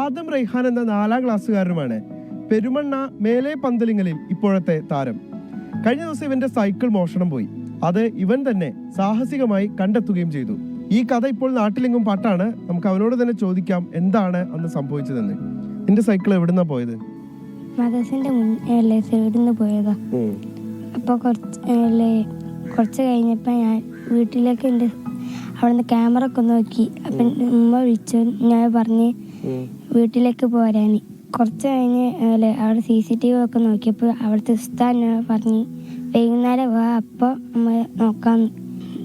ആദം റൈഹാൻ എന്ന 4ാം ക്ലാസ്സുകാരനുമാണ് പെരുമണ്ണ മേലെ പന്തലിങ്ങലിൽ ഇപ്പോഴത്തെ താരം. കഴിഞ്ഞ ദിവസം ഇവന്റെ സൈക്കിൾ മോഷണം പോയി. അത് ഇവൻ തന്നെ സാഹസികമായി കണ്ടെത്തുകയും ചെയ്തു. ഈ കഥ ഇപ്പോൾ നാട്ടിലെങ്ങും പാട്ടാണ്. നമുക്ക് അവനോട് തന്നെ ചോദിക്കാം എന്താണ് അന്ന് സംഭവിച്ചതെന്ന്. നിന്റെ സൈക്കിൾ എവിടുന്നാ പോയത്? മദ്രസിന്റെ സൈഡിന്ന് പോയതാ. അപ്പോൾ കുറച്ച് കഴിഞ്ഞപ്പോൾ ഞാൻ വീട്ടിലേക്ക് എൻ്റെ അവിടുന്ന് ക്യാമറ ഒക്കെ നോക്കി. അപ്പം ഉമ്മ വിളിച്ചു, ഞാൻ പറഞ്ഞ് വീട്ടിലേക്ക് പോരാൻ. കുറച്ച് കഴിഞ്ഞ് അവിടെ CCTV ഒക്കെ നോക്കിയപ്പോൾ അവിടുത്തെ ഉസ്താദ് ഞാൻ പറഞ്ഞ് വൈകുന്നേരം വാ, അപ്പോൾ അമ്മ നോക്കാം.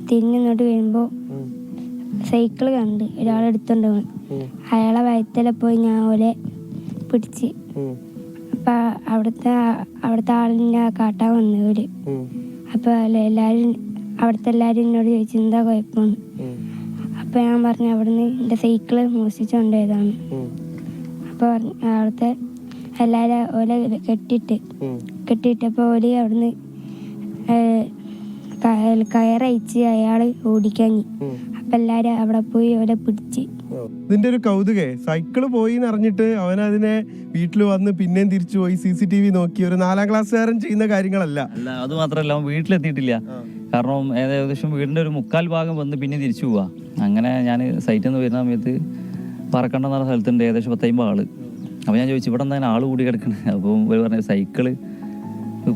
തിരിഞ്ഞിങ്ങോട്ട് വരുമ്പോൾ സൈക്കിൾ കണ്ട് ഒരാളെടുത്തോണ്ട് പോയി. അയാളെ വയറ്റിലെ പോയി ഞാൻ ഓലെ പിടിച്ച്. അപ്പം അവിടുത്തെ ആളിനെ കാട്ടാൻ വന്നവര്. അപ്പോൾ അവിടുത്തെ എല്ലാവരും എന്നോട് ചോദിച്ചു എന്താ കുഴപ്പമെന്ന്. അപ്പോൾ ഞാൻ പറഞ്ഞു അവിടുന്ന് എൻ്റെ സൈക്കിള് മോഷ്ടിച്ചുകൊണ്ടുപോയതാണ്. അപ്പോൾ അവിടുത്തെ എല്ലാവരും ഓലെ കെട്ടിയിട്ടപ്പോൾ ഓല് അവിടുന്ന് കയറയച്ച് അയാൾ ഓടിക്കാഞ്ഞി. അപ്പം എല്ലാവരും അവിടെ പോയി ഓലെ പിടിച്ച്. ഇതിന്റെ ഒരു കൗതുകേ, സൈക്കിള് പോയി എന്നറിഞ്ഞിട്ട് അവൻ അതിനെ വീട്ടിൽ വന്ന് പിന്നെയും തിരിച്ചു പോയി CCTV നോക്കി. ഒരു 4ാം ക്ലാസ്സുകാരൻ ചെയ്യുന്ന കാര്യങ്ങളല്ല. അത് മാത്രമല്ല, അവൻ വീട്ടിലെത്തിയിട്ടില്ല. കാരണം ഏകദേശം വീടിന്റെ ഒരു 1/4 ഭാഗം വന്ന് പിന്നെ തിരിച്ചു പോവാ. അങ്ങനെ ഞാൻ സൈറ്റിൽ നിന്ന് വരുന്ന സമയത്ത് പറക്കണ്ട എന്ന സ്ഥലത്തുണ്ട് ഏകദേശം 10-50 ആള്. അപ്പോൾ ഞാൻ ചോദിച്ചു ഇവിടെ എന്തായാലും ആള് കൂടി കിടക്കണേ. അപ്പോൾ ഒരു പറഞ്ഞ സൈക്കിള്,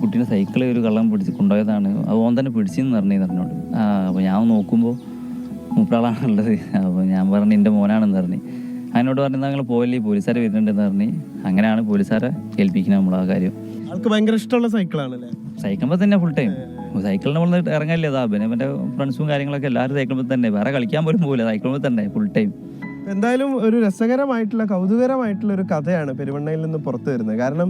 കുട്ടീൻ്റെ സൈക്കിള് ഒരു കള്ളം പിടിച്ച് കൊണ്ടുപോയതാണ്. അത് ഓൻ തന്നെ പിടിച്ചെന്ന് പറഞ്ഞോട്. അപ്പോൾ ഞാൻ നോക്കുമ്പോൾ 30 ആളാണുള്ളത്. അപ്പോൾ ഞാൻ പറഞ്ഞു എൻ്റെ മോനാണെന്ന് പറഞ്ഞു. അതിനോട് പറഞ്ഞു നിങ്ങൾ പോയില്ലേ, പോലീസുകാർ വരുന്നുണ്ടെന്ന് പറഞ്ഞ്. അങ്ങനെയാണ് പോലീസുകാരെ ഏൽപ്പിക്കുന്നത് നമ്മൾ ആ കാര്യം. ആൾക്ക് ഭയങ്കര ഇഷ്ടമുള്ള സൈക്കിളാണല്ലേ? സൈക്കിളുമ്പോൾ തന്നെ ഫുൾ ടൈം. സൈക്കിളിന് നമ്മൾ ഇറങ്ങല്ലേ, അതാ പിന്നെ എൻ്റെ ഫ്രണ്ട്സും കാര്യങ്ങളൊക്കെ എല്ലാവരും സൈക്കിളുമ്പോൾ തന്നെ, വേറെ കളിക്കാൻ പോലും പോകില്ല, സൈക്കിളുമ്പോൾ തന്നെ ഫുൾ ടൈം. എന്തായാലും ഒരു രസകരമായിട്ടുള്ള കൗതുകരമായിട്ടുള്ള ഒരു കഥയാണ് പെരുമണ്ണയിൽ നിന്ന് പുറത്തു വരുന്നത്. കാരണം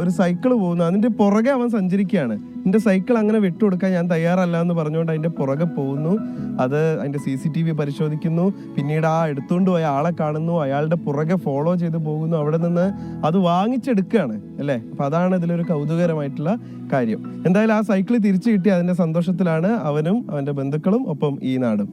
ഒരു സൈക്കിൾ പോകുന്നു, അതിൻ്റെ പുറകെ അവൻ സഞ്ചരിക്കുകയാണ്. എൻ്റെ സൈക്കിൾ അങ്ങനെ വിട്ടുകൊടുക്കാൻ ഞാൻ തയ്യാറല്ല എന്ന് പറഞ്ഞുകൊണ്ട് അതിൻ്റെ പുറകെ പോകുന്നു. അത് അതിൻ്റെ CCTV പരിശോധിക്കുന്നു. പിന്നീട് ആ എടുത്തുകൊണ്ട് പോയ ആളെ കാണുന്നു, അയാളുടെ പുറകെ ഫോളോ ചെയ്ത് പോകുന്നു. അവിടെ നിന്ന് അത് വാങ്ങിച്ചെടുക്കുകയാണ് അല്ലേ? അപ്പം അതാണ് ഇതിലൊരു കൗതുകരമായിട്ടുള്ള കാര്യം. എന്തായാലും ആ സൈക്കിൾ തിരിച്ചു കിട്ടി, അതിൻ്റെ സന്തോഷത്തിലാണ് അവനും അവൻ്റെ ബന്ധുക്കളും ഒപ്പം ഈ നാടും.